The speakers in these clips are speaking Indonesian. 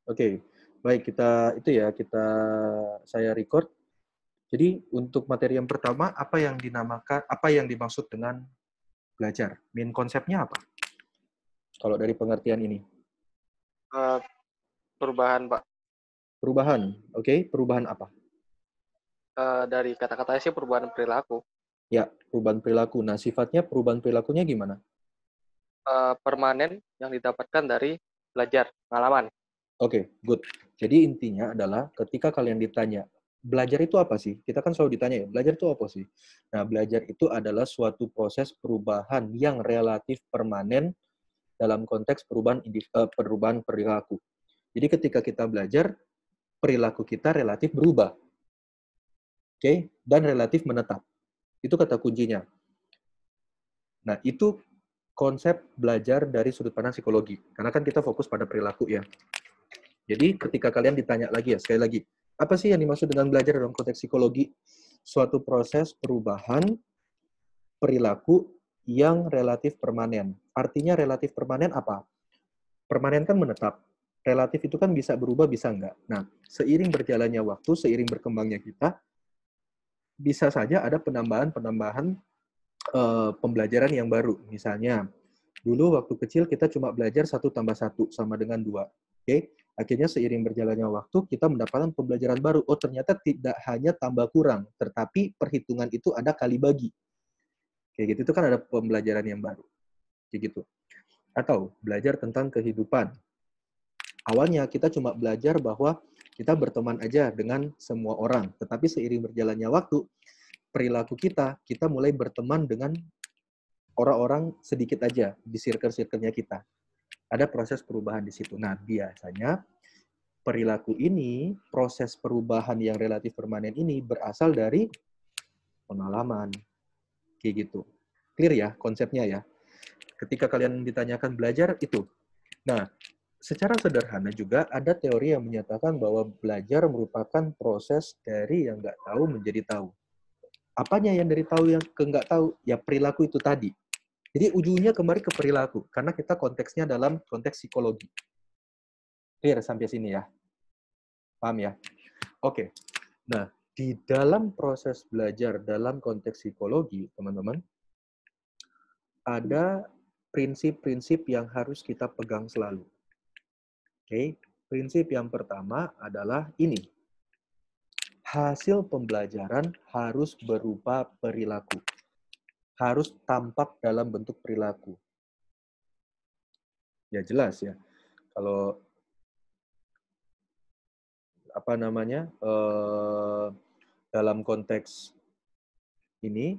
Oke, baik kita itu ya saya record. Jadi untuk materi yang pertama apa yang dimaksud dengan belajar? Main konsepnya apa? Kalau dari pengertian ini, Eh, Perubahan, Pak. perubahan. Oke, perubahan apa? Dari kata-katanya sih perubahan perilaku. Ya, perubahan perilaku. Nah, sifatnya perubahan perilakunya gimana? Permanen yang didapatkan dari belajar, pengalaman. Oke, good. Jadi intinya adalah ketika kalian ditanya, belajar itu apa sih? Kita kan selalu ditanya ya, belajar itu apa sih? Nah, belajar itu adalah suatu proses perubahan yang relatif permanen dalam konteks perubahan perilaku. Jadi ketika kita belajar, perilaku kita relatif berubah. Oke? Dan relatif menetap. Itu kata kuncinya. Nah, itu konsep belajar dari sudut pandang psikologi. Karena kan kita fokus pada perilaku ya. Jadi ketika kalian ditanya lagi ya, sekali lagi, apa sih yang dimaksud dengan belajar dalam konteks psikologi? Suatu proses perubahan perilaku yang relatif permanen. Artinya relatif permanen apa? Permanen kan menetap. Relatif itu kan bisa berubah, bisa enggak. Nah, seiring berjalannya waktu, seiring berkembangnya kita, bisa saja ada penambahan-penambahan pembelajaran yang baru. Misalnya, dulu waktu kecil kita cuma belajar 1+1 sama dengan 2. Oke? Akhirnya seiring berjalannya waktu, kita mendapatkan pembelajaran baru. Oh, ternyata tidak hanya tambah kurang, tetapi perhitungan itu ada kali bagi. Kayak gitu, itu kan ada pembelajaran yang baru. Kayak gitu. Atau belajar tentang kehidupan. Awalnya kita cuma belajar bahwa kita berteman aja dengan semua orang. Tetapi seiring berjalannya waktu, perilaku kita mulai berteman dengan orang-orang sedikit aja di circle-circle-nya kita. Ada proses perubahan di situ. Nah, biasanya perilaku ini, proses perubahan yang relatif permanen ini berasal dari pengalaman. Kayak gitu. Clear ya konsepnya ya? Ketika kalian ditanyakan belajar, itu. Nah, secara sederhana juga ada teori yang menyatakan bahwa belajar merupakan proses dari yang nggak tahu menjadi tahu. Apanya yang dari tahu yang ke nggak tahu? Ya perilaku itu tadi. Jadi ujungnya kembali ke perilaku, karena kita konteksnya dalam konteks psikologi. Clear sampai sini ya? Paham ya? Oke. Nah, di dalam proses belajar dalam konteks psikologi, teman-teman, ada prinsip-prinsip yang harus kita pegang selalu. Oke, prinsip yang pertama adalah ini. Hasil pembelajaran harus berupa perilaku. Harus tampak dalam bentuk perilaku. Ya jelas ya. Kalau apa namanya dalam konteks ini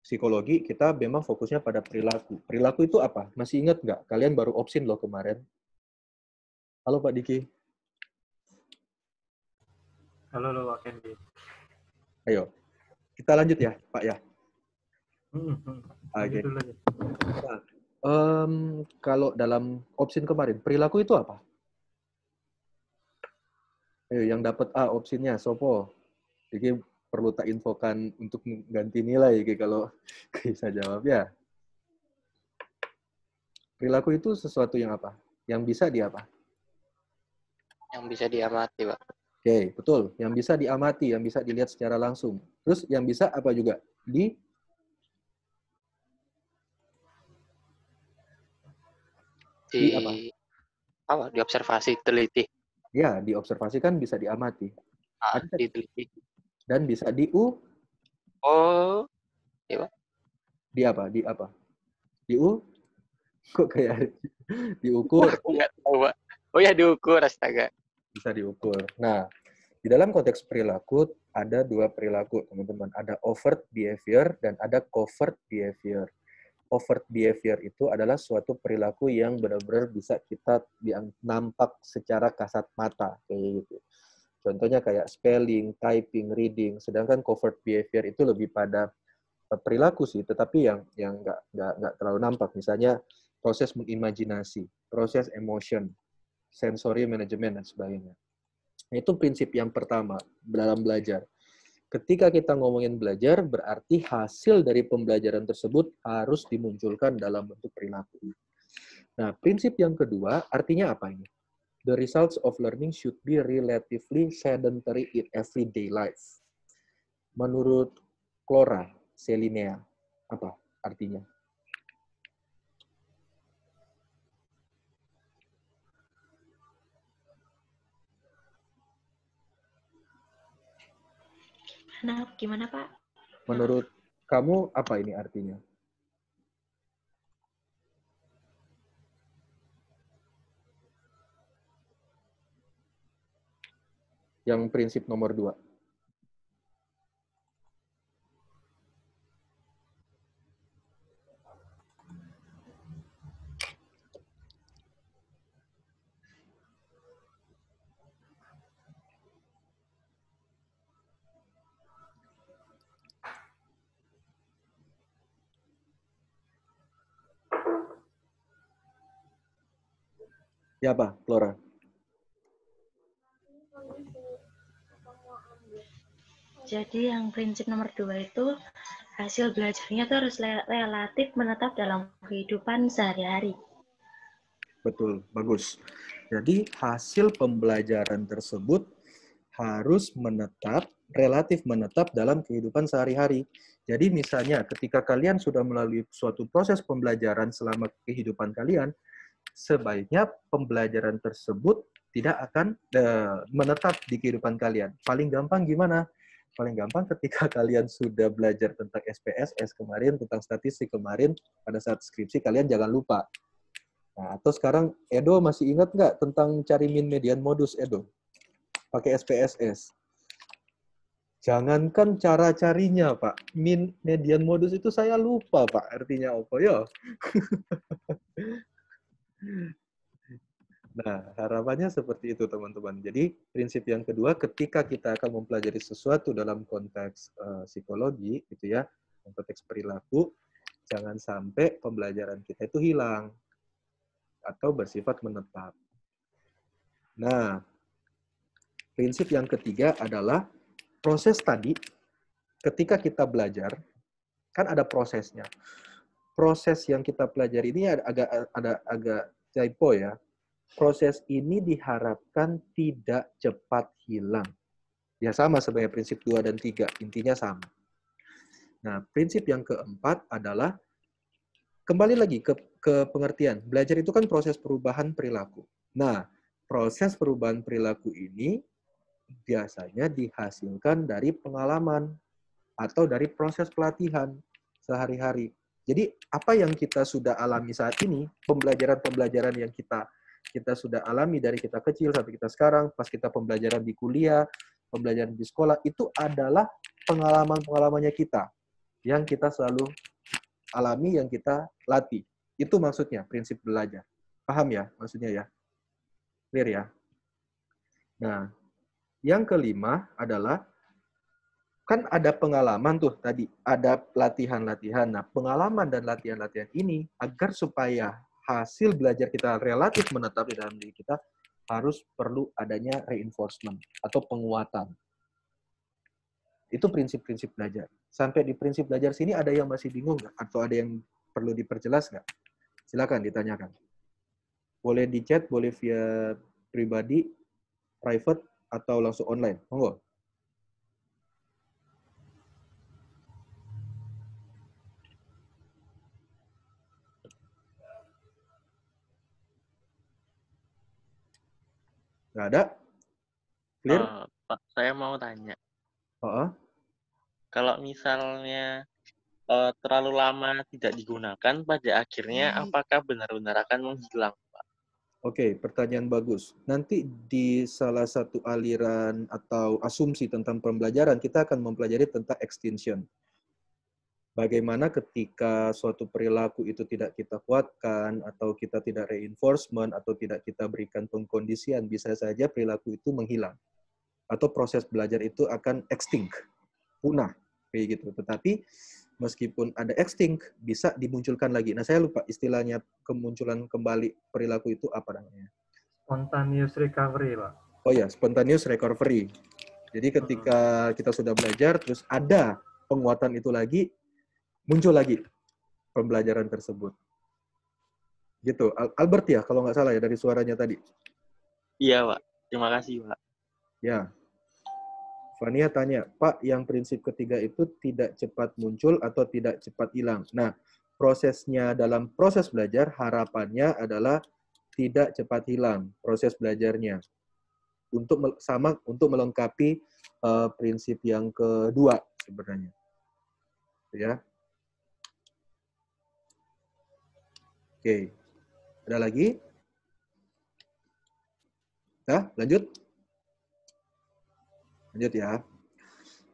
psikologi kita memang fokusnya pada perilaku. Perilaku itu apa? Masih ingat nggak? Kalian baru opsin loh kemarin. Halo Pak Diki. Halo, Pak Kendi. Ayo, kita lanjut ya Pak ya. Lanjut Oke. dulu aja. Nah, kalau dalam opsin kemarin, perilaku itu apa? Ayo, yang dapat A opsinya, Sopo. Jadi perlu tak infokan untuk ganti nilai kalau bisa jawab ya. Perilaku itu sesuatu yang apa? Yang bisa di apa? Yang bisa diamati, Pak. Oke, betul. Yang bisa diamati, yang bisa dilihat secara langsung. Terus yang bisa apa juga? Di apa? Diobservasi, teliti. Ya, diobservasikan bisa diamati. Ada Diteliti. dan bisa Oh, iya, Pak. di apa? Di apa? Kok kayak diukur? Nggak tahu, Pak. Oh ya, diukur, astaga. Bisa diukur. Nah, di dalam konteks perilaku ada dua perilaku, teman-teman. Ada overt behavior dan ada covert behavior. Overt behavior itu adalah suatu perilaku yang benar-benar bisa kita nampak secara kasat mata, kayak gitu. Contohnya kayak spelling, typing, reading. Sedangkan covert behavior itu lebih pada perilaku sih, tetapi yang nggak terlalu nampak. Misalnya proses mengimajinasi, proses emotion, sensory management dan sebagainya. Itu prinsip yang pertama dalam belajar. Ketika kita ngomongin belajar, berarti hasil dari pembelajaran tersebut harus dimunculkan dalam bentuk perilaku. Nah, prinsip yang kedua artinya apa ini? The results of learning should be relatively sedentary in everyday life. Menurut Clora Selinea, apa artinya? Gimana Pak? Menurut kamu apa ini artinya? Yang prinsip nomor 2. Ya apa, Flora? Jadi yang prinsip nomor 2 itu hasil belajarnya itu harus relatif menetap dalam kehidupan sehari-hari. Betul, bagus. Jadi hasil pembelajaran tersebut harus menetap, relatif menetap dalam kehidupan sehari-hari. Jadi misalnya ketika kalian sudah melalui suatu proses pembelajaran selama kehidupan kalian, sebaiknya pembelajaran tersebut tidak akan menetap di kehidupan kalian. Paling gampang gimana? Paling gampang ketika kalian sudah belajar tentang SPSS kemarin, tentang statistik kemarin, pada saat skripsi kalian jangan lupa. Nah, atau sekarang, Edo masih ingat nggak tentang cari min median modus, Edo? Pakai SPSS. Jangankan cara carinya, Pak. Min median modus itu saya lupa, Pak. Artinya apa ya? Nah, harapannya seperti itu, teman-teman. Jadi, prinsip yang kedua, ketika kita akan mempelajari sesuatu dalam konteks psikologi, gitu ya, konteks perilaku, jangan sampai pembelajaran kita itu hilang atau bersifat menetap. Nah, prinsip yang ketiga adalah proses tadi, ketika kita belajar, kan ada prosesnya. Proses yang kita pelajari ini agak typo ya. Proses ini diharapkan tidak cepat hilang. Ya sama sebenarnya prinsip 2 dan 3, intinya sama. Nah, prinsip yang keempat adalah, kembali lagi ke pengertian, belajar itu kan proses perubahan perilaku. Nah, proses perubahan perilaku ini biasanya dihasilkan dari pengalaman atau dari proses pelatihan sehari-hari. Jadi, apa yang kita sudah alami saat ini, pembelajaran-pembelajaran yang kita sudah alami dari kita kecil sampai kita sekarang, pas kita pembelajaran di kuliah, pembelajaran di sekolah, itu adalah pengalaman-pengalamannya kita, yang kita selalu alami, yang kita latih. Itu maksudnya, prinsip belajar. Paham ya maksudnya ya? Clear ya? Nah, yang kelima adalah, kan ada pengalaman tuh tadi, ada latihan-latihan. Nah, pengalaman dan latihan-latihan ini, agar supaya hasil belajar kita relatif menetap di dalam diri kita, harus perlu adanya reinforcement atau penguatan. Itu prinsip-prinsip belajar. Sampai di prinsip belajar sini ada yang masih bingung nggak? Atau ada yang perlu diperjelas nggak? Silakan ditanyakan. Boleh di chat, boleh via pribadi, private, atau langsung online. Monggo. Nggak ada? Clear? Pak, saya mau tanya. Kalau misalnya terlalu lama tidak digunakan, pada akhirnya apakah benar-benar akan menghilang, Pak? Oke, pertanyaan bagus. Nanti di salah satu aliran atau asumsi tentang pembelajaran, kita akan mempelajari tentang extinction. Bagaimana ketika suatu perilaku itu tidak kita kuatkan, atau kita tidak reinforcement, atau tidak kita berikan pengkondisian, bisa saja perilaku itu menghilang. Atau proses belajar itu akan extinct, punah, kayak gitu. Tetapi meskipun ada extinct, bisa dimunculkan lagi. Nah, saya lupa istilahnya kemunculan kembali perilaku itu apa namanya? Spontaneous recovery, Pak. Oh ya, spontaneous recovery. Jadi ketika kita sudah belajar, terus ada penguatan itu lagi, muncul lagi pembelajaran tersebut. Gitu. Albert ya, kalau nggak salah ya, dari suaranya tadi. Iya, Pak. Terima kasih, Pak. Ya. Fania tanya, Pak, yang prinsip ketiga itu tidak cepat muncul atau tidak cepat hilang. Nah, prosesnya dalam proses belajar, harapannya adalah tidak cepat hilang proses belajarnya. Untuk melengkapi prinsip yang kedua sebenarnya. Ya. Oke. Ada lagi? Nah, lanjut. Lanjut ya.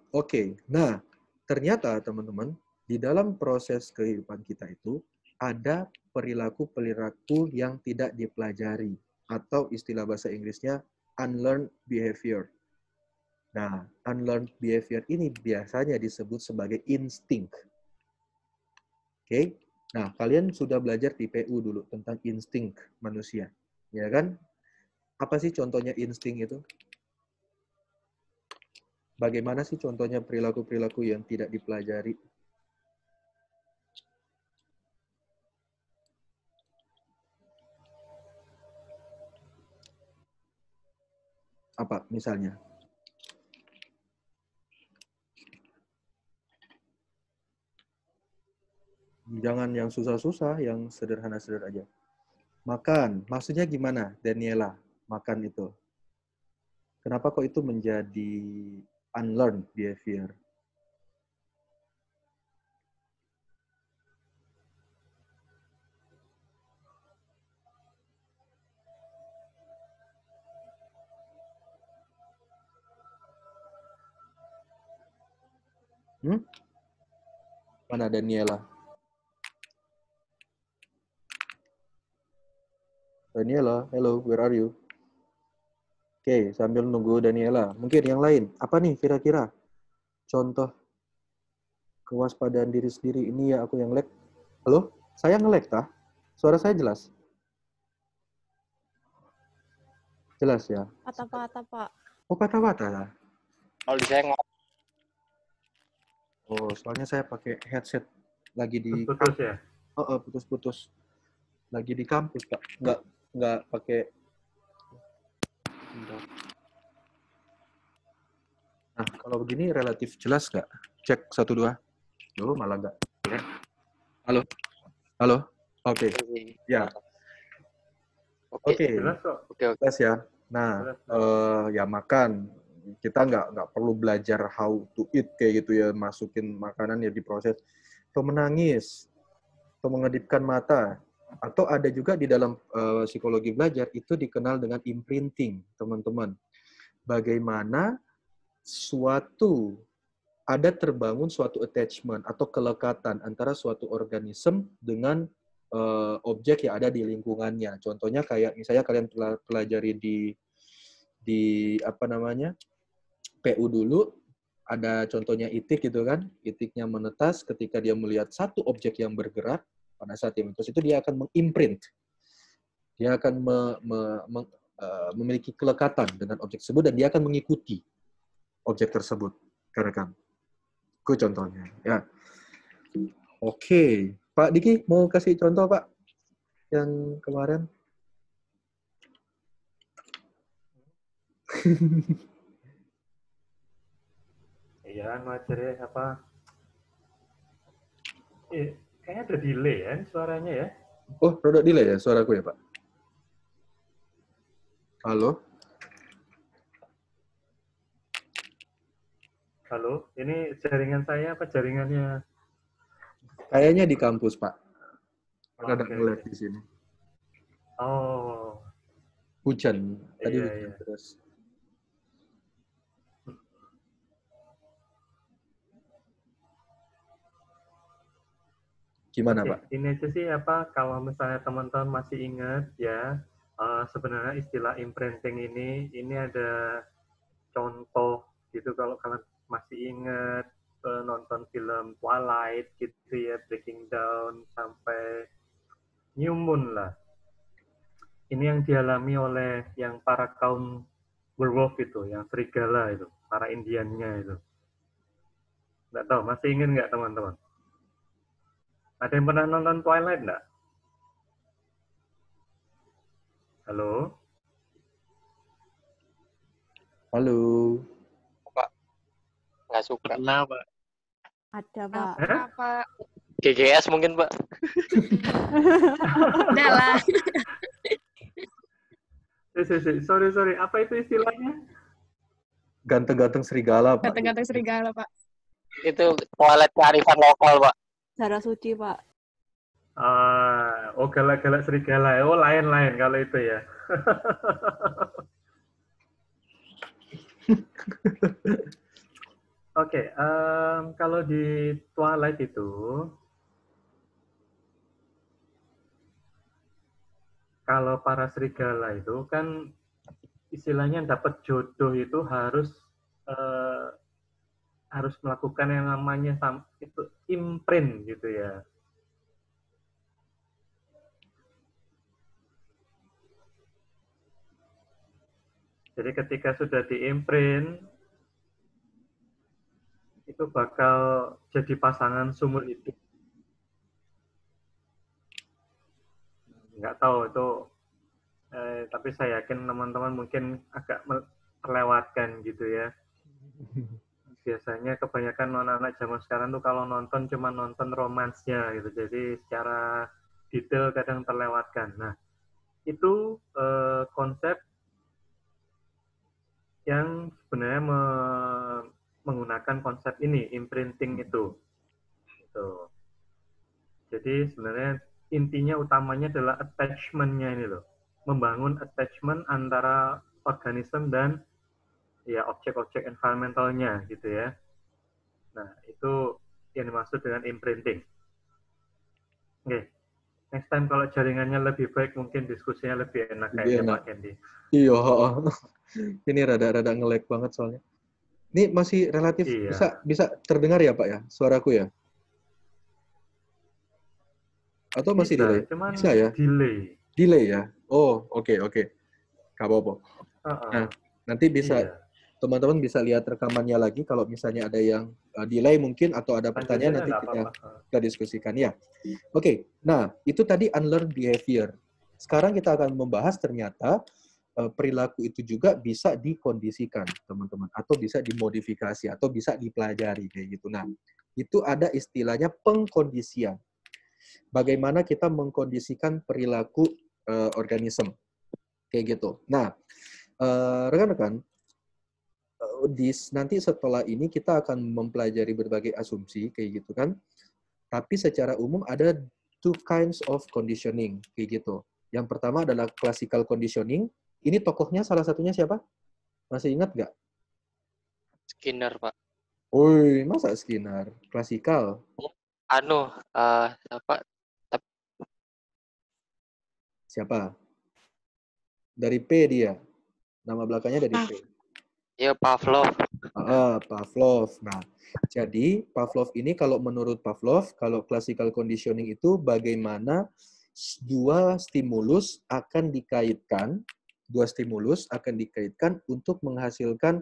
Oke. Nah, ternyata teman-teman, di dalam proses kehidupan kita itu ada perilaku-perilaku yang tidak dipelajari atau istilah bahasa Inggrisnya unlearned behavior. Nah, unlearned behavior ini biasanya disebut sebagai insting. Oke. Nah, kalian sudah belajar di PU dulu tentang insting manusia, ya kan? Apa sih contohnya insting itu? Bagaimana sih contohnya perilaku-perilaku yang tidak dipelajari? Apa misalnya? Jangan yang susah-susah, yang sederhana-sederhana aja. Makan, maksudnya gimana, Daniela? Makan itu. Kenapa kok itu menjadi unlearned behavior? Mana Daniela? Daniela, hello, where are you? Oke, sambil nunggu Daniela. Mungkin yang lain. Apa nih kira-kira? Contoh kewaspadaan diri sendiri. Ini ya aku yang lag. Halo? Saya nge-lag, tah? Suara saya jelas? Jelas ya? Patah-patah, Pak. Oh, patah-patah. Kalau di saya nggak. Oh, soalnya saya pakai headset lagi di Putus ya? putus-putus. Lagi di kampus, Pak. Nggak pakai. Nah, kalau begini relatif jelas nggak? Cek 1 2. Loh, malah nggak. Halo? Halo? Oke. Ya. Oke. Jelas kok. Oke. Jelas ya. Nah, ya makan. Kita nggak perlu belajar how to eat kayak gitu ya, masukin makanan ya diproses. Atau menangis, atau mengedipkan mata. Atau ada juga di dalam psikologi belajar, itu dikenal dengan imprinting, teman-teman. Bagaimana ada terbangun suatu attachment atau kelekatan antara suatu organisme dengan objek yang ada di lingkungannya. Contohnya kayak misalnya kalian pelajari di apa namanya? PU dulu, ada contohnya itik gitu kan. Itiknya menetas ketika dia melihat satu objek yang bergerak, pada saat dia menetas itu dia akan mengimprint. Dia akan memiliki kelekatan dengan objek tersebut dan dia akan mengikuti objek tersebut. Kan? Itu contohnya. Ya. Oke. Pak Diki, mau kasih contoh, Pak? Yang kemarin. Iya, wajar ya, apa? Kayaknya ada delay ya suaranya ya. Oh, produk delay ya suaraku ya, Pak? Halo? Halo, ini jaringan saya apa jaringannya? Kayaknya di kampus, Pak. Ada Oke. nge-lag di sini. Oh, Hujan. Tadi iya, hujan iya. terus. Gimana, Oke, Pak? ini aja sih apa kalau misalnya teman-teman masih ingat ya, sebenarnya istilah imprinting ini ada contoh gitu kalau kalian masih ingat nonton film Twilight gitu ya, Breaking Down sampai New Moon lah. Ini yang dialami oleh yang para kaum werewolf itu, yang serigala itu, para Indiannya itu. Nggak tahu, masih ingat nggak teman-teman? Ada yang pernah nonton Twilight nggak? Halo? Halo. Pak, nggak suka. Pernah, Pak. Ada, Pak. Hah? GGS mungkin, Pak. Udah lah. Sorry. Apa itu istilahnya? Ganteng-ganteng serigala, Pak. Ganteng-ganteng serigala, Pak. Itu toilet kearifan lokal, Pak. Darah suci, Pak. Oh, galak-galak serigala. Oh, lain-lain kalau itu ya. Oke, kalau di Twilight itu, kalau para serigala itu kan istilahnya dapat jodoh itu harus melakukan yang namanya itu imprint gitu ya. Jadi ketika sudah diimprint, itu bakal jadi pasangan seumur hidup. Nggak tahu itu, tapi saya yakin teman-teman mungkin agak terlewatkan gitu ya. Biasanya kebanyakan anak-anak zaman sekarang tuh kalau nonton cuma nonton romansnya gitu, jadi secara detail kadang terlewatkan. Nah, itu konsep yang sebenarnya menggunakan konsep ini, imprinting itu. Gitu. Jadi sebenarnya intinya utamanya adalah attachment-nya ini loh. Membangun attachment antara organisme dan ya objek-objek environmentalnya gitu ya. Nah, itu yang dimaksud dengan imprinting. Oke. Next time kalau jaringannya lebih baik mungkin diskusinya lebih enak kayaknya Pak Kendi. Iya, ini rada-rada nge-lag banget soalnya. Ini masih relatif bisa terdengar ya Pak ya, suaraku ya? Atau masih delay? Bisa ya? Delay ya? Oh, oke. Gak apa-apa. Nah, nanti bisa teman-teman bisa lihat rekamannya lagi kalau misalnya ada yang delay mungkin atau ada pertanyaan nanti kita diskusikan ya. Oke. Nah, itu tadi unlearned behavior. Sekarang kita akan membahas ternyata perilaku itu juga bisa dikondisikan, teman-teman, atau bisa dimodifikasi, atau bisa dipelajari kayak gitu. Nah, itu ada istilahnya pengkondisian. Bagaimana kita mengkondisikan perilaku organisme, kayak gitu. Nah, rekan-rekan, nanti setelah ini kita akan mempelajari berbagai asumsi, kayak gitu kan. Tapi secara umum ada two kinds of conditioning, kayak gitu. Yang pertama adalah classical conditioning. Ini tokohnya salah satunya siapa? Masih ingat nggak? Skinner, Pak. Woi, masa Skinner? Klasikal. Siapa? Dari P dia. Nama belakangnya dari P. Iya, Pavlov. Pavlov. Nah, jadi Pavlov ini kalau menurut Pavlov, kalau classical conditioning itu bagaimana dua stimulus akan dikaitkan untuk menghasilkan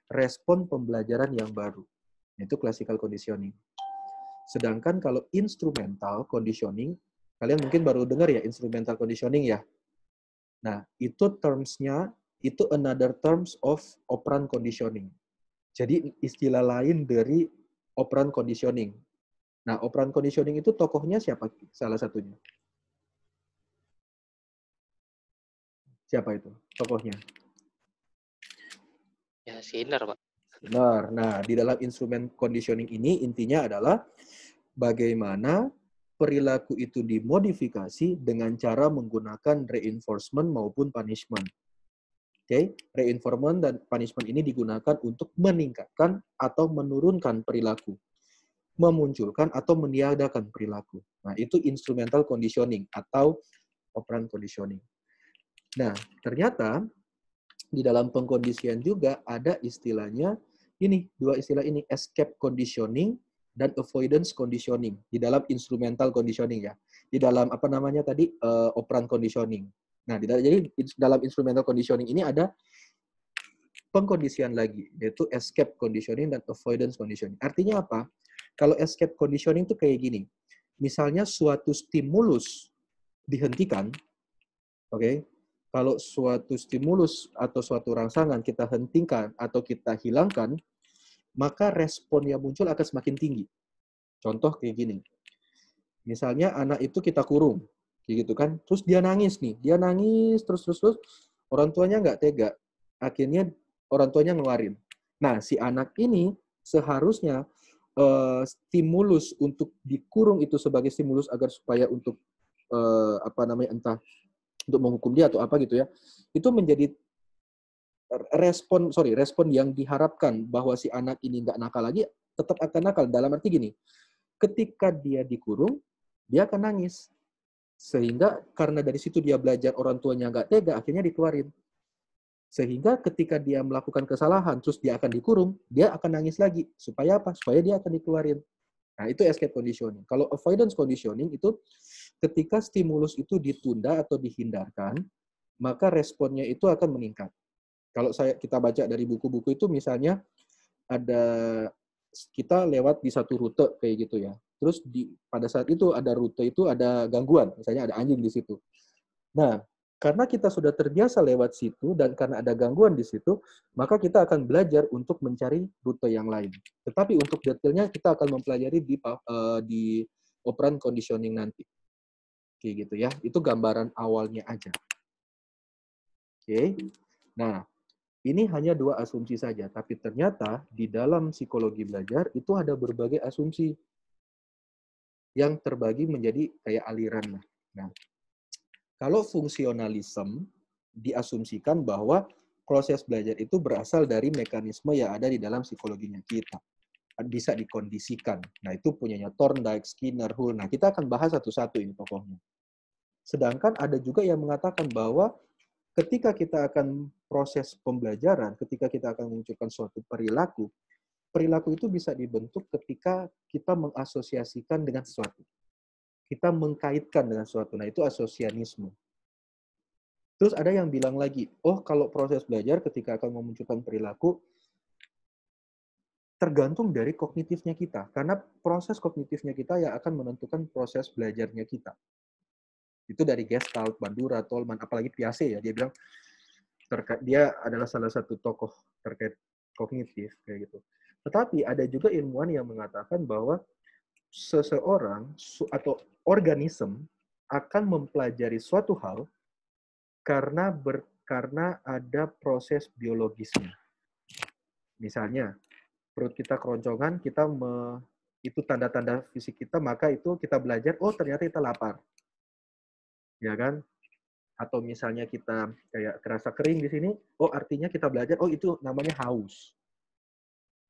respon pembelajaran yang baru. Itu classical conditioning. Sedangkan kalau instrumental conditioning, kalian mungkin baru dengar ya instrumental conditioning ya. Nah, itu terms-nya, itu another terms of operant conditioning. Jadi istilah lain dari operant conditioning. Nah, operant conditioning itu tokohnya siapa? Salah satunya. Siapa itu tokohnya? Ya, Skinner, Pak. Benar. Nah, di dalam instrumen conditioning ini intinya adalah bagaimana perilaku itu dimodifikasi dengan cara menggunakan reinforcement maupun punishment. Oke, reinforcement dan punishment ini digunakan untuk meningkatkan atau menurunkan perilaku, memunculkan atau meniadakan perilaku. Nah, itu instrumental conditioning atau operant conditioning. Nah, ternyata di dalam pengkondisian juga ada istilahnya ini, dua istilah ini, escape conditioning dan avoidance conditioning di dalam instrumental conditioning ya. Di dalam apa namanya tadi operant conditioning. Nah, jadi dalam instrumental conditioning ini ada pengkondisian lagi, yaitu escape conditioning dan avoidance conditioning. Artinya apa? Kalau escape conditioning itu kayak gini. Misalnya suatu stimulus dihentikan, oke? Kalau suatu stimulus atau suatu rangsangan kita hentikan atau kita hilangkan, maka respon yang muncul akan semakin tinggi. Contoh kayak gini. Misalnya anak itu kita kurung, kayak gitu kan. Terus dia nangis nih, dia nangis terus. Orang tuanya nggak tega. Akhirnya orang tuanya ngeluarin. Nah, si anak ini seharusnya stimulus untuk dikurung itu sebagai stimulus agar supaya untuk entah untuk menghukum dia atau apa gitu ya, itu menjadi respon yang diharapkan bahwa si anak ini nggak nakal lagi, tetap akan nakal. Dalam arti gini, ketika dia dikurung, dia akan nangis. Sehingga karena dari situ dia belajar orang tuanya nggak tega, akhirnya dikeluarin. Sehingga ketika dia melakukan kesalahan, terus dia akan dikurung, dia akan nangis lagi. Supaya apa? Supaya dia akan dikeluarin. Nah, itu escape conditioning. Kalau avoidance conditioning itu ketika stimulus itu ditunda atau dihindarkan, maka responnya itu akan meningkat. Kalau kita baca dari buku-buku itu misalnya ada kita lewat di satu rute kayak gitu ya. Terus pada saat itu ada rute itu ada gangguan, misalnya ada anjing di situ. Nah, karena kita sudah terbiasa lewat situ dan karena ada gangguan di situ, maka kita akan belajar untuk mencari rute yang lain. Tetapi untuk detailnya kita akan mempelajari di operant conditioning nanti. Kayak gitu ya. Itu gambaran awalnya aja. Oke. Nah, ini hanya 2 asumsi saja, tapi ternyata di dalam psikologi belajar itu ada berbagai asumsi yang terbagi menjadi kayak aliran. Nah, kalau fungsionalisme diasumsikan bahwa proses belajar itu berasal dari mekanisme yang ada di dalam psikologinya kita. Bisa dikondisikan. Nah, itu punyanya Thorndike, Skinner, Hull. Nah, kita akan bahas satu-satu ini pokoknya. Sedangkan ada juga yang mengatakan bahwa ketika kita akan proses pembelajaran, ketika kita akan memunculkan suatu perilaku, perilaku itu bisa dibentuk ketika kita mengasosiasikan dengan sesuatu. Kita mengkaitkan dengan sesuatu. Nah, itu asosianisme. Terus ada yang bilang lagi, oh kalau proses belajar ketika akan memunculkan perilaku, tergantung dari kognitifnya kita. Karena proses kognitifnya kita yang akan menentukan proses belajarnya kita. Itu dari Gestalt, Bandura, Tolman, apalagi Piaget ya. Dia bilang, dia adalah salah satu tokoh terkait kognitif kayak gitu. Tetapi ada juga ilmuwan yang mengatakan bahwa seseorang atau organisme akan mempelajari suatu hal karena ada proses biologisnya. Misalnya perut kita keroncongan, itu tanda-tanda fisik kita, maka itu kita belajar, oh ternyata kita lapar, ya kan? Atau misalnya kita kayak kerasa kering di sini, oh artinya kita belajar, oh itu namanya haus.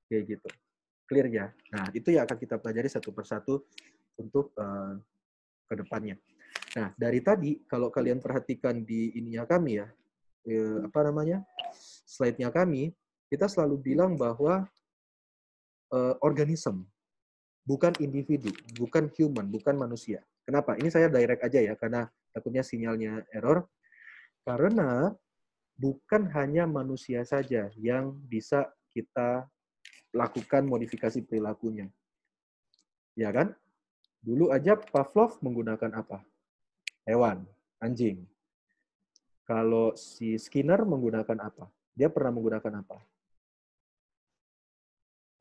Kayak gitu. Clear ya? Nah, itu yang akan kita pelajari satu persatu untuk ke depannya. Nah, dari tadi, kalau kalian perhatikan di ininya kami ya, slide-nya kami, kita selalu bilang bahwa organisme, bukan individu, bukan human, bukan manusia. Kenapa? Ini saya direct aja ya, karena takutnya sinyalnya error. Karena bukan hanya manusia saja yang bisa kita lakukan modifikasi perilakunya. Ya kan? Dulu aja Pavlov menggunakan apa? Hewan, anjing. Kalau si Skinner menggunakan apa? Dia pernah menggunakan apa?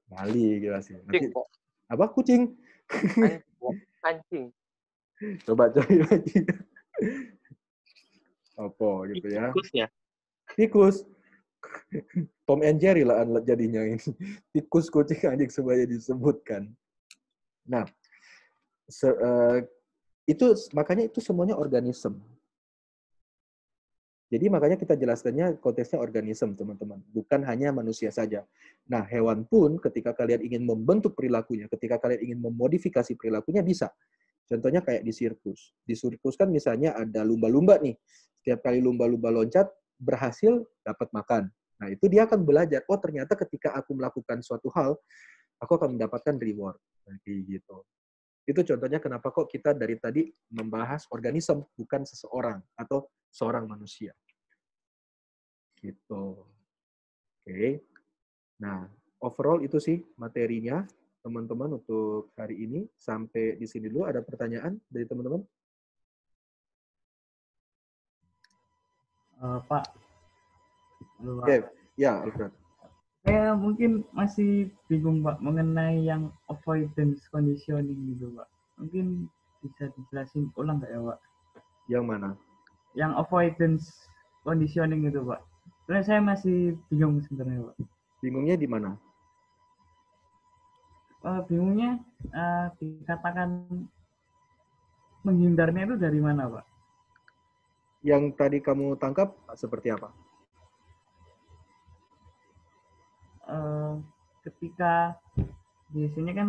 Bali, gila sih. Nanti, apa? Kucing? Anjing. Coba cari lagi. Apa gitu ya? Tikus ya? Tikus. Tom and Jerry lah jadinya ini. Tikus, kucing, anjing semuanya disebutkan. Nah, makanya itu semuanya organisme. Jadi makanya kita jelaskannya konteksnya organisme, teman-teman. Bukan hanya manusia saja. Nah, hewan pun ketika kalian ingin membentuk perilakunya, ketika kalian ingin memodifikasi perilakunya, bisa. Contohnya kayak di sirkus. Di sirkus kan misalnya ada lumba-lumba nih. Setiap kali lumba-lumba loncat, berhasil dapat makan. Nah, itu dia akan belajar. Oh, ternyata ketika aku melakukan suatu hal, aku akan mendapatkan reward. Nah, kayak gitu. Itu contohnya kenapa kok kita dari tadi membahas organisme, bukan seseorang atau seorang manusia. Gitu. Oke. Nah, overall itu sih materinya, teman-teman, untuk hari ini. Sampai di sini dulu. Ada pertanyaan dari teman-teman? Pak, halo, Pak. Oke, ya Alfred. Saya mungkin masih bingung Pak mengenai yang avoidance conditioning gitu Pak. Mungkin bisa dijelasin ulang nggak ya Pak? Yang mana? Yang avoidance conditioning itu Pak. Sebenarnya saya masih bingung sebenarnya Pak. Bingungnya di mana? Bingungnya dikatakan menghindarnya itu dari mana Pak? Yang tadi kamu tangkap seperti apa? Ketika biasanya kan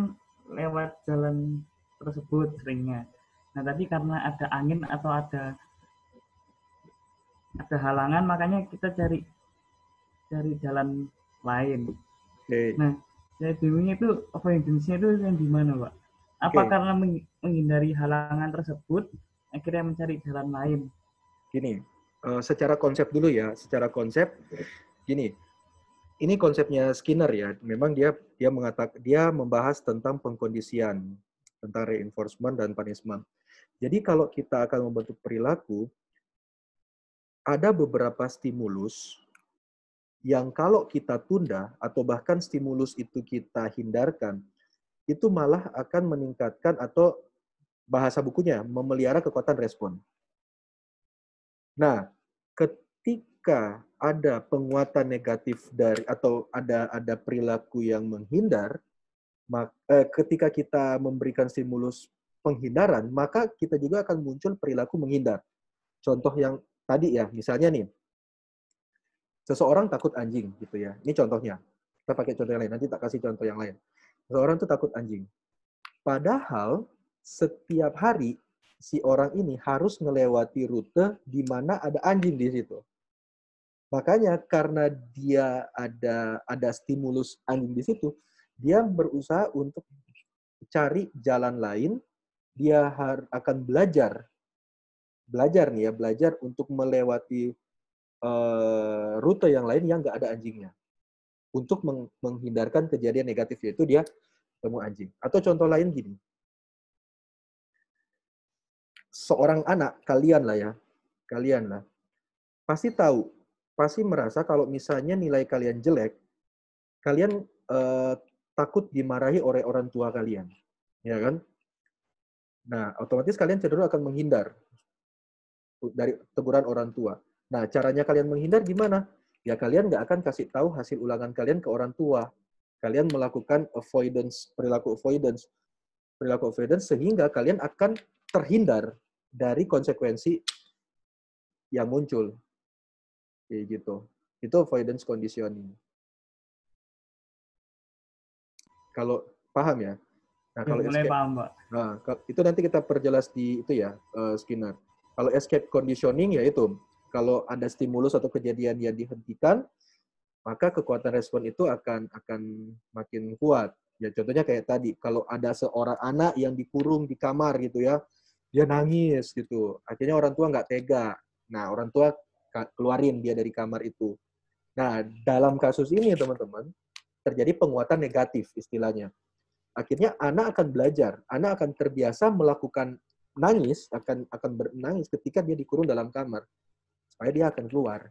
lewat jalan tersebut seringnya. Nah tadi karena ada angin atau ada halangan, makanya kita cari jalan lain. Oke. Nah, saya bingungnya itu avoidance-nya itu yang di mana, Pak? Apa Oke. karena menghindari halangan tersebut, akhirnya mencari jalan lain? Gini, secara konsep dulu ya. Secara konsep, gini. Ini konsepnya Skinner ya. Memang dia membahas tentang pengkondisian, tentang reinforcement dan punishment. Jadi kalau kita akan membentuk perilaku, ada beberapa stimulus yang kalau kita tunda atau bahkan stimulus itu kita hindarkan, itu malah akan meningkatkan atau bahasa bukunya memelihara kekuatan respon. Nah, ketika ada penguatan negatif dari atau ada perilaku yang menghindar, ketika kita memberikan stimulus penghindaran, maka kita juga akan muncul perilaku menghindar. Contoh yang tadi ya, misalnya nih, seseorang takut anjing gitu ya. Ini contohnya. Kita pakai contoh yang lain, nanti tak kasih contoh yang lain. Seseorang tuh takut anjing. Padahal setiap hari si orang ini harus melewati rute di mana ada anjing di situ. Makanya karena dia ada stimulus anjing di situ, dia berusaha untuk cari jalan lain, dia akan belajar nih ya, belajar untuk melewati rute yang lain yang nggak ada anjingnya. Untuk menghindarkan kejadian negatif, yaitu dia temu anjing. Atau contoh lain gini, seorang anak, kalian lah, pasti tahu, pasti merasa kalau misalnya nilai kalian jelek, kalian takut dimarahi oleh orang tua kalian, ya kan? Nah, otomatis kalian cenderung akan menghindar dari teguran orang tua. Nah, caranya kalian menghindar gimana? Ya kalian nggak akan kasih tahu hasil ulangan kalian ke orang tua. Kalian melakukan perilaku avoidance sehingga kalian akan terhindar dari konsekuensi yang muncul. Kayak gitu. Itu avoidance conditioning. Kalau paham ya? Nah, Ya, kalau mulai escape, paham, Pak. nah, itu nanti kita perjelas di itu ya, Skinner. Kalau escape conditioning ya itu, kalau ada stimulus atau kejadian yang dihentikan, maka kekuatan respon itu akan makin kuat. Ya contohnya kayak tadi, kalau ada seorang anak yang dikurung di kamar gitu ya, dia nangis gitu. Akhirnya orang tua nggak tega. Nah, orang tua keluarin dia dari kamar itu. Nah, dalam kasus ini teman-teman, terjadi penguatan negatif istilahnya. Akhirnya anak akan belajar, anak akan terbiasa melakukan nangis, akan bernangis ketika dia dikurung dalam kamar. Supaya dia akan keluar,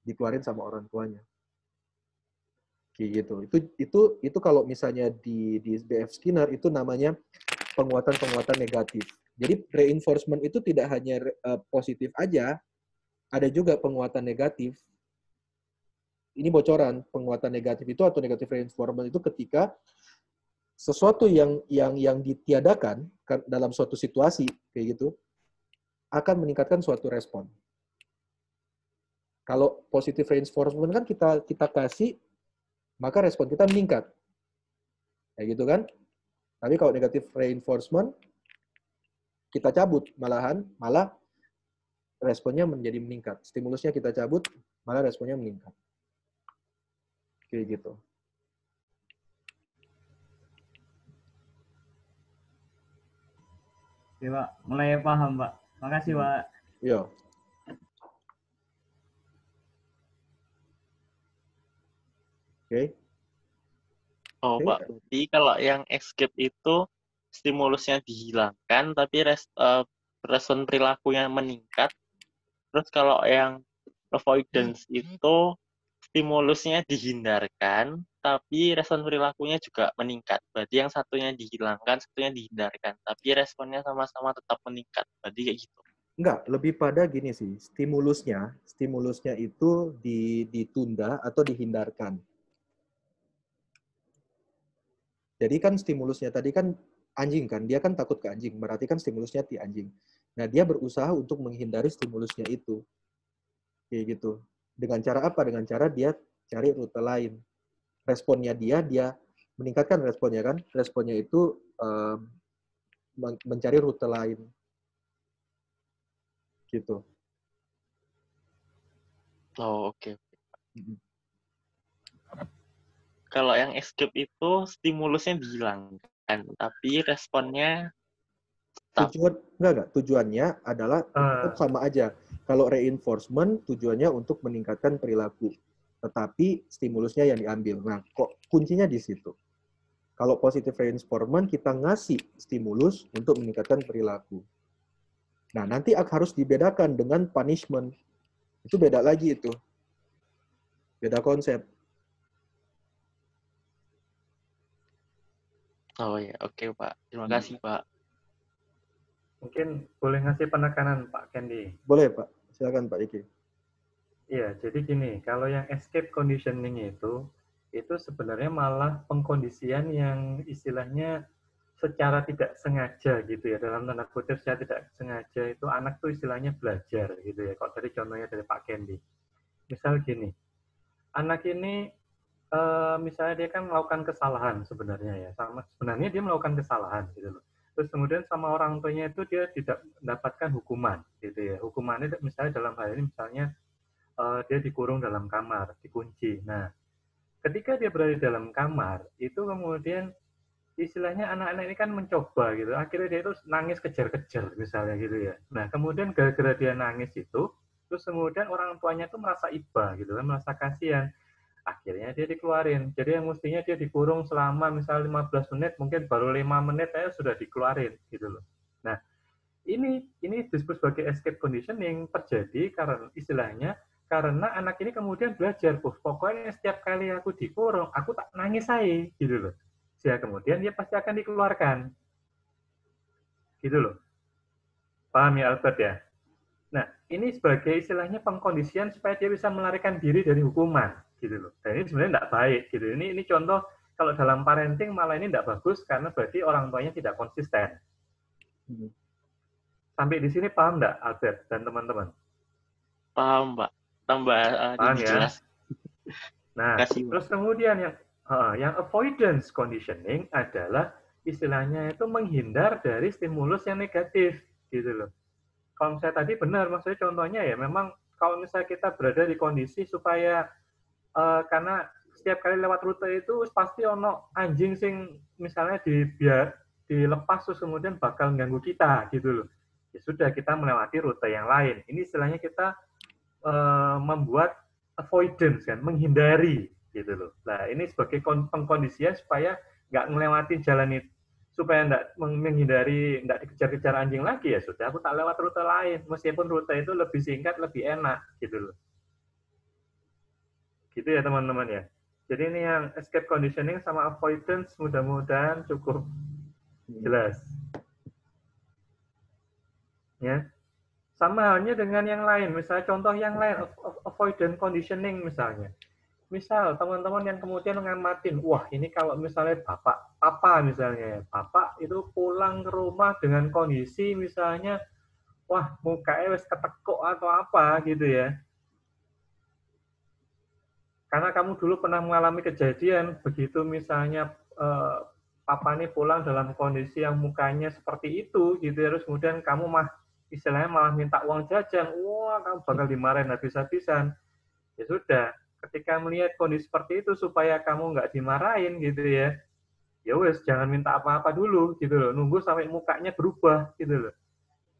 dikeluarin sama orang tuanya. Kayak gitu. Itu kalau misalnya di B.F. Skinner itu namanya penguatan negatif. Jadi reinforcement itu tidak hanya positif aja, ada juga penguatan negatif. Ini bocoran, penguatan negatif itu atau negative reinforcement itu ketika sesuatu yang ditiadakan dalam suatu situasi kayak gitu akan meningkatkan suatu respon. Kalau positive reinforcement kan kita kasih, maka respon kita meningkat. Kayak gitu kan? Tapi kalau negative reinforcement, kita cabut malah responnya menjadi meningkat. Stimulusnya kita cabut, malah responnya meningkat. Kayak gitu. Oke, Pak. Mulai paham, Pak. Makasih, Pak. Iya. Oke. Oh, Oke. Pak, berarti kalau yang escape itu stimulusnya dihilangkan, tapi respon perilakunya meningkat. Terus kalau yang avoidance itu stimulusnya dihindarkan, tapi respon perilakunya juga meningkat. Berarti yang satunya dihilangkan, satunya dihindarkan, tapi responnya sama-sama tetap meningkat. Berarti kayak gitu. Enggak, lebih pada gini sih, stimulusnya itu ditunda atau dihindarkan. Jadi kan stimulusnya tadi kan anjing kan, dia kan takut ke anjing, berarti kan stimulusnya di anjing. Nah, dia berusaha untuk menghindari stimulusnya itu. Kayak gitu. Dengan cara apa? Dengan cara dia cari rute lain. Responnya dia meningkatkan responnya kan. Responnya itu mencari rute lain. Gitu. Oh, oke. Kalau yang escape itu stimulusnya dihilangkan, tapi responnya tetap. Tujuannya adalah tetap sama aja. Kalau reinforcement tujuannya untuk meningkatkan perilaku, tetapi stimulusnya yang diambil. Nah, kok kuncinya di situ. Kalau positive reinforcement kita ngasih stimulus untuk meningkatkan perilaku. Nah, nanti harus dibedakan dengan punishment. Itu beda lagi itu. Beda konsep. Oh ya, oke Pak. Terima kasih Pak. Mungkin boleh ngasih penekanan Pak Kendi. Boleh Pak, silakan Pak Iki. Iya, jadi gini, kalau yang escape conditioning itu sebenarnya malah pengkondisian yang istilahnya secara tidak sengaja gitu ya, dalam tanda kutip secara tidak sengaja itu anak tuh istilahnya belajar gitu ya. Kok tadi contohnya dari Pak Kendi. Misal gini, anak ini misalnya dia kan melakukan kesalahan sebenarnya ya, sebenarnya dia melakukan kesalahan gitu loh. Terus kemudian sama orang tuanya itu dia tidak mendapatkan hukuman gitu ya. Hukumannya misalnya dalam hal ini misalnya dia dikurung dalam kamar, dikunci. Nah, ketika dia berada di dalam kamar, itu kemudian istilahnya anak-anak ini kan mencoba gitu. Akhirnya dia itu nangis kejar-kejar misalnya gitu ya. Nah, kemudian gara-gara dia nangis itu, terus kemudian orang tuanya itu merasa iba gitu kan, merasa kasihan. Akhirnya dia dikeluarin. Jadi yang mestinya dia dikurung selama misalnya 15 menit, mungkin baru 5 menit aja sudah dikeluarin gitu loh. Nah, ini disebut sebagai escape conditioning terjadi karena istilahnya karena anak ini kemudian belajar, pokoknya setiap kali aku dikurung, aku tak nangis aja gitu loh. Sehingga kemudian dia pasti akan dikeluarkan. Gitu loh. Paham ya Albert ya? Nah, ini sebagai istilahnya pengkondisian supaya dia bisa melarikan diri dari hukuman, gitu loh. Dan ini sebenarnya tidak baik, gitu. Ini contoh kalau dalam parenting malah ini tidak bagus karena berarti orang tuanya tidak konsisten. Sampai di sini paham nggak, Albert dan teman-teman? Paham, Pak. Tambah paham lebih ya? jelas. Nah, Kasih, terus kemudian yang avoidance conditioning adalah istilahnya itu menghindar dari stimulus yang negatif, gitu loh. Kalau misalnya tadi benar, maksudnya contohnya ya memang kalau misalnya kita berada di kondisi supaya karena setiap kali lewat rute itu pasti ono anjing sing misalnya dilepas terus kemudian bakal ganggu kita gitu loh. Ya sudah kita melewati rute yang lain. Ini istilahnya kita membuat avoidance kan, menghindari gitu loh. Nah ini sebagai pengkondisian supaya nggak melewati jalan itu, supaya nggak menghindari, nggak dikejar-kejar anjing lagi ya sudah aku tak lewat rute lain meskipun rute itu lebih singkat lebih enak gitu loh. Gitu ya teman-teman ya. Jadi ini yang escape conditioning sama avoidance mudah-mudahan cukup jelas. Ya. Sama halnya dengan yang lain, misalnya contoh yang lain avoidance conditioning misalnya. Misal teman-teman yang kemudian ngamatin, wah ini kalau misalnya papa misalnya, papa itu pulang ke rumah dengan kondisi misalnya, wah mukanya wis ketekuk atau apa gitu ya. Karena kamu dulu pernah mengalami kejadian, begitu misalnya papa ini pulang dalam kondisi yang mukanya seperti itu, gitu ya, terus kemudian kamu istilahnya malah minta uang jajan, wah kamu bakal dimarahin habis-habisan. Ya sudah, ketika melihat kondisi seperti itu supaya kamu nggak dimarahin gitu ya wes jangan minta apa-apa dulu gitu loh, nunggu sampai mukanya berubah gitu loh.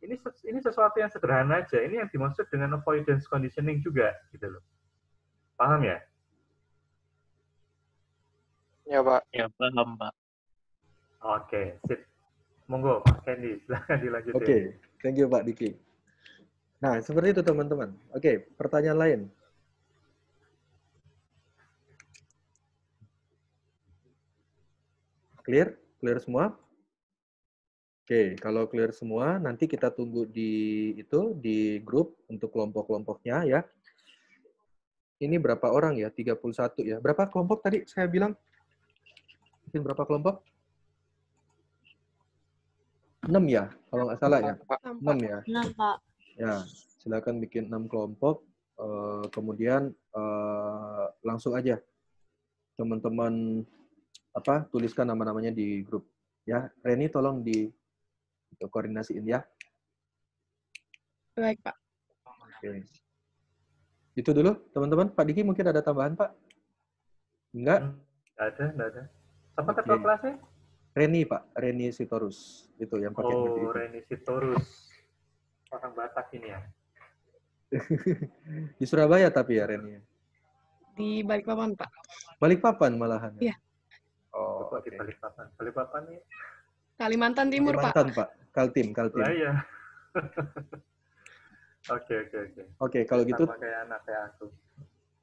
Ini sesuatu yang sederhana aja, ini yang dimaksud dengan avoidance conditioning juga gitu loh. Paham ya? Ya Pak. Ya, paham Pak. Oke, sip. Monggo Pak Kendi, silahkan dilanjutin. Oke, thank you Pak Diki. Nah, seperti itu teman-teman. Oke, pertanyaan lain. Clear? Clear semua? Oke, kalau clear semua, nanti kita tunggu di grup untuk kelompok-kelompoknya ya. Ini berapa orang ya? 31 ya. Berapa kelompok tadi saya bilang? Mungkin berapa kelompok? 6 ya, kalau nggak salah ya. 6 ya. 6, Pak. Ya, silakan bikin 6 kelompok. Kemudian langsung aja teman-teman tuliskan nama-namanya di grup ya. Reni tolong koordinasiin ya. Baik, Pak. Oke. Itu dulu teman-teman. Pak Diki mungkin ada tambahan Pak? Enggak? Nggak ada. Apa Oke. ketua kelasnya? Reni Pak, Reni Sitorus. Itu yang pakai baju itu. Reni Sitorus. Orang Batak ini ya. Di Surabaya tapi ya Reni. Di Balikpapan, Pak. Balikpapan malahan. Iya. Oh, Kok di Balikpapan? Balikpapan nih. Kalimantan Timur, Kalimantan, Pak. Kaltim. Lah iya. Oke. Oke, kalau gitu sama kayak anak kayak aku.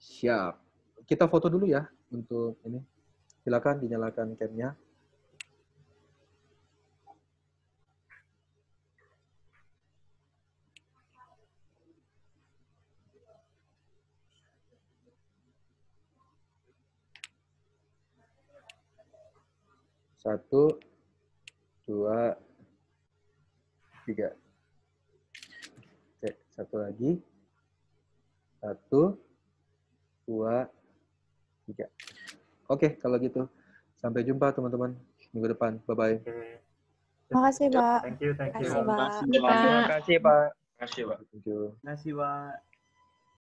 siap. Kita foto dulu ya untuk ini. Silakan dinyalakan cam-nya. Satu, 2, 3. Oke, satu lagi. 1, 2, 3. Oke, kalau gitu. Sampai jumpa teman-teman minggu depan. Bye-bye. Oke. Makasih, Pak. Thank you. Makasih, Pak. Terima kasih, Pak. Terima kasih, Pak. Thank you. Terima kasih, Pak.